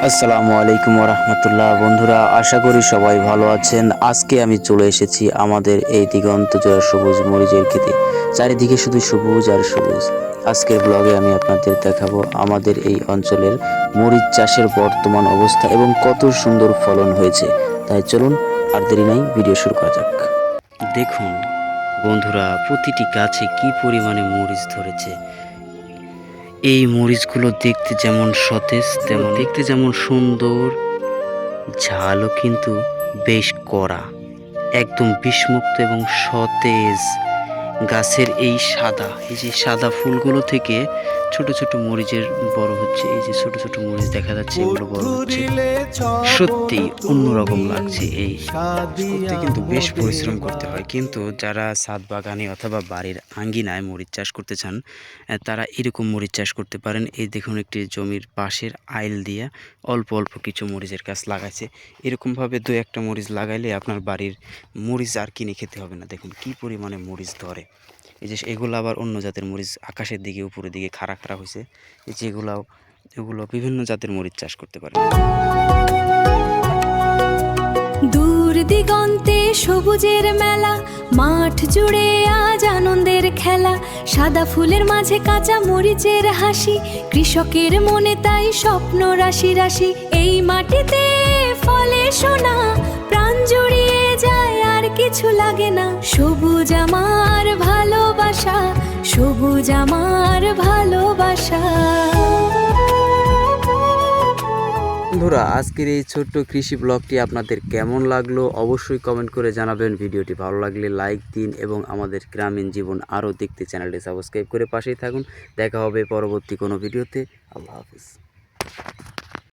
আসসালামু আলাইকুম রহমতুল্লাহ। বন্ধুরা, আশা করি সবাই ভালো আছেন। আজকে আমি চলে এসেছি আমাদের এই দিগন্ত জোড়া সবুজ মরিচের খেতে। চারিদিকে শুধু সবুজ আর সবুজ। আজকের ব্লগে আমি আপনাদের দেখাবো আমাদের এই অঞ্চলের মরিচ চাষের বর্তমান অবস্থা এবং কত সুন্দর ফলন হয়েছে। তাই চলুন আর দেরি নাই, ভিডিও শুরু করা যাক। দেখুন বন্ধুরা, প্রতিটি গাছে কি পরিমাণে মরিচ ধরেছে। এই মরিচগুলো দেখতে যেমন সতেজ তেমন দেখতে যেমন সুন্দর, ঝালও কিন্তু বেশ কড়া, একদম বিষমুক্ত এবং সতেজ। গাছের এই যে সাদা ফুলগুলো থেকে ছোট ছোট মরিচের বড় হচ্ছে। এই যে ছোট ছোট মরিচ দেখা যাচ্ছে, এগুলো বড় হচ্ছে। সত্যি অন্যরকম লাগছে। এই করতে কিন্তু বেশ পরিশ্রম করতে হয়, কিন্তু যারা ছাদ বাগানে অথবা বাড়ির আঙ্গিনায় মরিচ চাষ করতে চান, তারা এরকম মরিচ চাষ করতে পারেন। এই দেখুন, একটি জমির পাশের আইল দিয়ে অল্প অল্প কিছু মরিচের গাছ লাগাইছে। এরকমভাবে দু একটা মরিচ লাগাইলে আপনার বাড়ির মরিচ আর কিনে খেতে হবে না। দেখুন কি পরিমাণে মরিচ ধরে। এই যে এগুলো আবার অন্য জাতের মরিচ, আকাশের দিকে উপরের দিকে খাড়া খাড়া হয়েছে। এই যে এগুলো বিভিন্ন জাতের মরিচ চাষ করতে পারেন। দূর দিগন্তে সবুজের মেলা, মাঠ জুড়ে আজ আনন্দের খেলা। সাদা ফুলের মাঝে কাঁচা মরিচের হাসি, কৃষকের মনে তাই স্বপ্ন রাশি রাশি। এই মাটিতে ফলে সোনা, প্রাণ জুড়িয়ে যায় আর কিছু লাগে না। সবুজ আমার ভালোবাসা, সবুজ আমার ভালোবাসা। বন্ধুরা, আজকের এই ছোট্ট কৃষি ব্লগটি আপনাদের কেমন লাগলো অবশ্যই কমেন্ট করে জানাবেন। ভিডিওটি ভালো লাগলে লাইক দিন এবং আমাদের গ্রামীণ জীবন আরও দেখতে চ্যানেলটি সাবস্ক্রাইব করে পাশেই থাকুন। দেখা হবে পরবর্তী কোনো ভিডিওতে। আল্লাহ হাফিজ।